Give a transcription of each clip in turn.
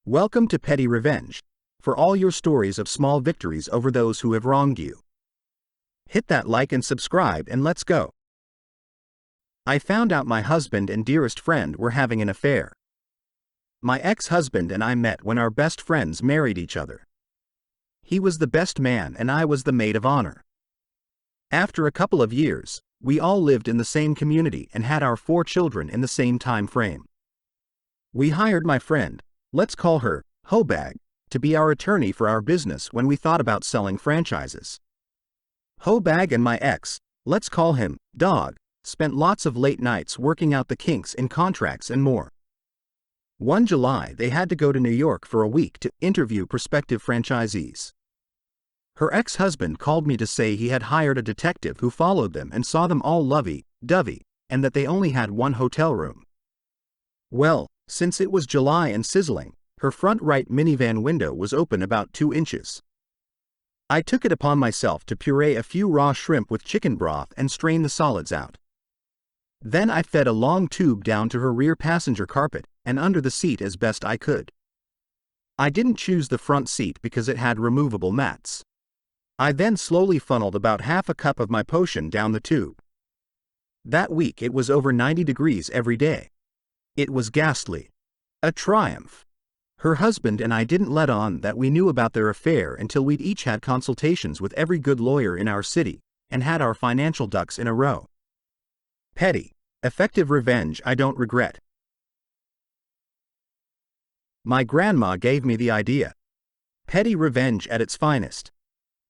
Welcome to Petty Revenge, for all your stories of small victories over those who have wronged you. Hit that like and subscribe and let's go. I found out my husband and dearest friend were having an affair. My ex-husband and I met when our best friends married each other. He was the best man and I was the maid of honor. After a couple of years, we all lived in the same community and had our 4 children in the same time frame. We hired my friend, let's call her Hobag, to be our attorney for our business when we thought about selling franchises. Hobag and my ex, let's call him Dog, spent lots of late nights working out the kinks in contracts and more. One July they had to go to New York for a week to interview prospective franchisees. Her ex-husband called me to say he had hired a detective who followed them and saw them all lovey-dovey, and that they only had one hotel room. Well, since it was July and sizzling, her front right minivan window was open about 2 inches. I took it upon myself to puree a few raw shrimp with chicken broth and strain the solids out. Then I fed a long tube down to her rear passenger carpet and under the seat as best I could. I didn't choose the front seat because it had removable mats. I then slowly funneled about half a cup of my potion down the tube. That week it was over 90 degrees every day. It was ghastly. A triumph. Her husband and I didn't let on that we knew about their affair until we'd each had consultations with every good lawyer in our city and had our financial ducks in a row. Petty, effective revenge I don't regret. My grandma gave me the idea. Petty revenge at its finest.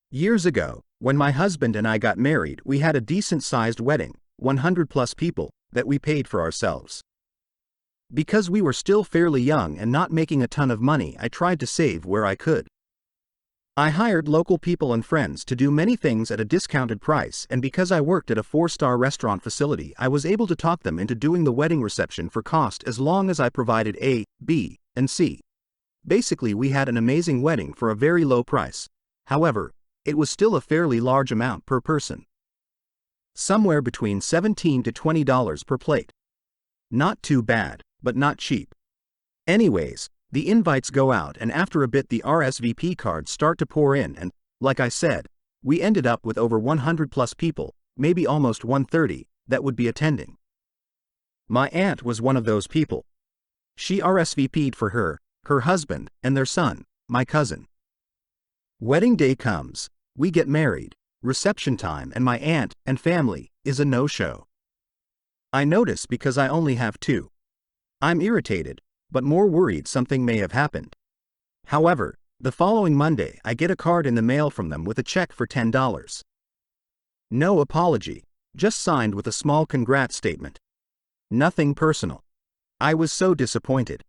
Years ago, when my husband and I got married, we had a decent-sized wedding, 100+ people, that we paid for ourselves. Because we were still fairly young and not making a ton of money, I tried to save where I could. I hired local people and friends to do many things at a discounted price, and because I worked at a 4-star restaurant facility, I was able to talk them into doing the wedding reception for cost as long as I provided A, B, and C. Basically, we had an amazing wedding for a very low price. However, it was still a fairly large amount per person. Somewhere between $17 to $20 per plate. Not too bad, but not cheap. Anyways, the invites go out and after a bit the RSVP cards start to pour in and, like I said, we ended up with over 100+ people, maybe almost 130, that would be attending. My aunt was one of those people. She RSVP'd for her husband, and their son, my cousin. Wedding day comes, we get married, reception time, and my aunt and family is a no-show. I notice because I only have 2. I'm irritated, but more worried something may have happened. However, the following Monday I get a card in the mail from them with a check for $10. No apology, just signed with a small congrats statement. Nothing personal. I was so disappointed.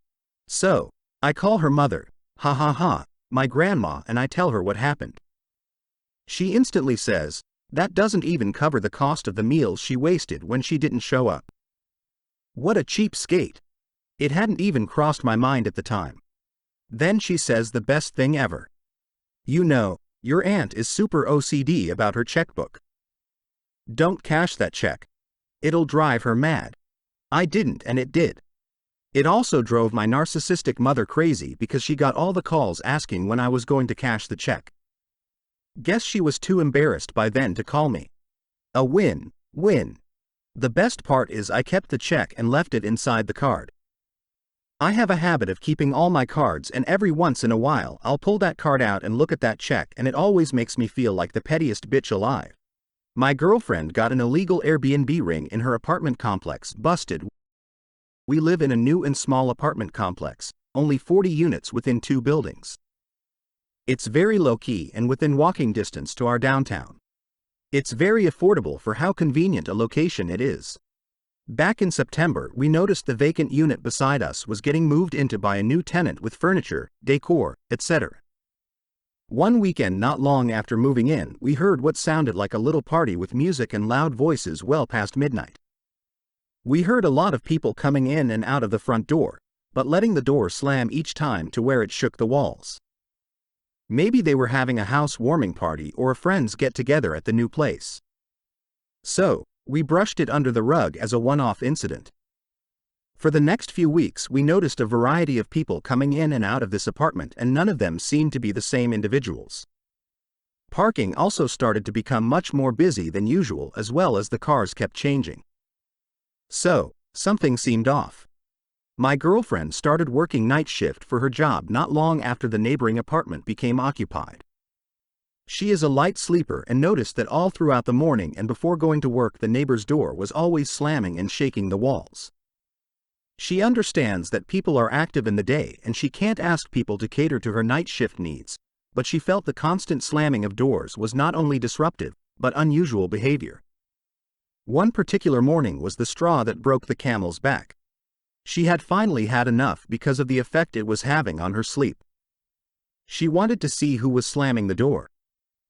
So, I call her mother, my grandma, and I tell her what happened. She instantly says, that doesn't even cover the cost of the meals she wasted when she didn't show up. What a cheapskate. It hadn't even crossed my mind at the time. Then she says the best thing ever. You know, your aunt is super OCD about her checkbook. Don't cash that check. It'll drive her mad. I didn't, and it did. It also drove my narcissistic mother crazy because she got all the calls asking when I was going to cash the check. Guess she was too embarrassed by then to call me. A win-win. The best part is I kept the check and left it inside the card. I have a habit of keeping all my cards, and every once in a while I'll pull that card out and look at that check, and it always makes me feel like the pettiest bitch alive. My girlfriend got an illegal Airbnb ring in her apartment complex busted. We live in a new and small apartment complex, only 40 units within 2 buildings. It's very low-key and within walking distance to our downtown. It's very affordable for how convenient a location it is. Back in September, we noticed the vacant unit beside us was getting moved into by a new tenant with furniture, decor, etc. One weekend not long after moving in, we heard what sounded like a little party with music and loud voices well past midnight. We heard a lot of people coming in and out of the front door, but letting the door slam each time to where it shook the walls. Maybe they were having a housewarming party or a friends get-together at the new place. So, we brushed it under the rug as a one-off incident. For the next few weeks, we noticed a variety of people coming in and out of this apartment, and none of them seemed to be the same individuals. Parking also started to become much more busy than usual, as well as the cars kept changing. So, something seemed off. My girlfriend started working night shift for her job not long after the neighboring apartment became occupied. She is a light sleeper and noticed that all throughout the morning and before going to work the neighbor's door was always slamming and shaking the walls. She understands that people are active in the day and she can't ask people to cater to her night shift needs, but she felt the constant slamming of doors was not only disruptive, but unusual behavior. One particular morning was the straw that broke the camel's back. She had finally had enough because of the effect it was having on her sleep. She wanted to see who was slamming the door.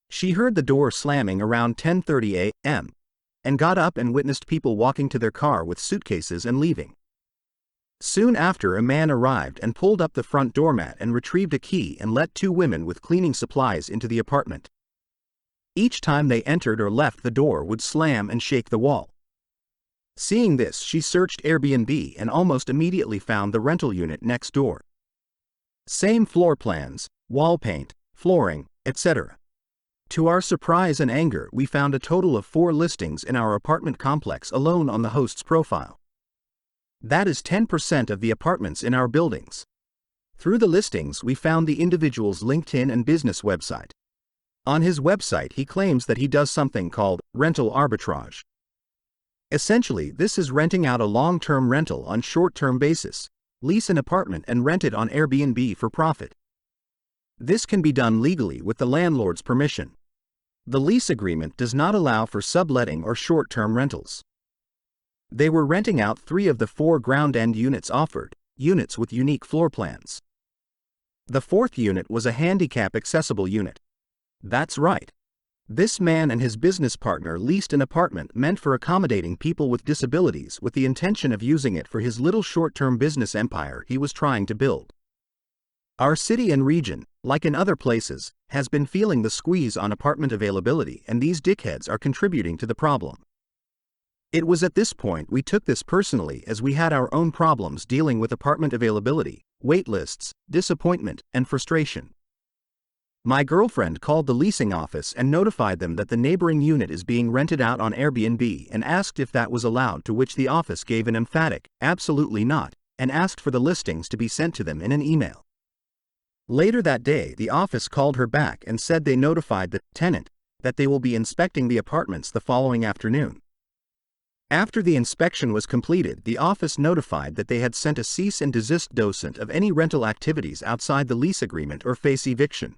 She heard the door slamming around 10:30 a.m. and got up and witnessed people walking to their car with suitcases and leaving. Soon after, a man arrived and pulled up the front doormat and retrieved a key and let two women with cleaning supplies into the apartment. Each time they entered or left, the door would slam and shake the wall. Seeing this, she searched Airbnb and almost immediately found the rental unit next door. Same floor plans, wall paint, flooring, etc. To our surprise and anger, we found a total of 4 listings in our apartment complex alone on the host's profile. That is 10% of the apartments in our buildings. Through the listings, we found the individual's LinkedIn and business website. On his website, he claims that he does something called rental arbitrage. Essentially, this is renting out a long-term rental on short-term basis, lease an apartment and rent it on Airbnb for profit. This can be done legally with the landlord's permission. The lease agreement does not allow for subletting or short-term rentals. They were renting out 3 of the 4 ground-end units offered, units with unique floor plans. The 4th unit was a handicap-accessible unit. That's right. This man and his business partner leased an apartment meant for accommodating people with disabilities with the intention of using it for his little short-term business empire he was trying to build. Our city and region, like in other places, has been feeling the squeeze on apartment availability, and these dickheads are contributing to the problem. It was at this point we took this personally, as we had our own problems dealing with apartment availability, wait lists, disappointment, and frustration. My girlfriend called the leasing office and notified them that the neighboring unit is being rented out on Airbnb and asked if that was allowed, to which the office gave an emphatic, absolutely not, and asked for the listings to be sent to them in an email. Later that day, the office called her back and said they notified the tenant that they will be inspecting the apartments the following afternoon. After the inspection was completed, the office notified that they had sent a cease and desist notice of any rental activities outside the lease agreement or face eviction.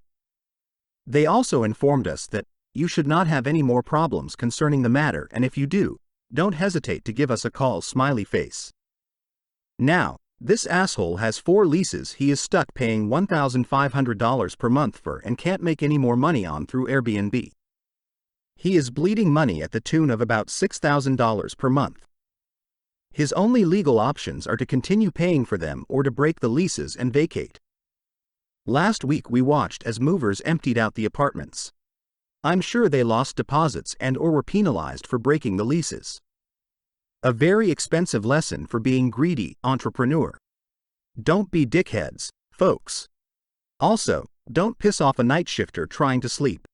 They also informed us that you should not have any more problems concerning the matter, and if you do, don't hesitate to give us a call, smiley face. Now, this asshole has 4 leases he is stuck paying $1,500 per month for and can't make any more money on through Airbnb. He is bleeding money at the tune of about $6,000 per month. His only legal options are to continue paying for them or to break the leases and vacate. Last week we watched as movers emptied out the apartments. I'm sure they lost deposits and or were penalized for breaking the leases. A very expensive lesson for being greedy, entrepreneur. Don't be dickheads, folks. Also, don't piss off a night shifter trying to sleep.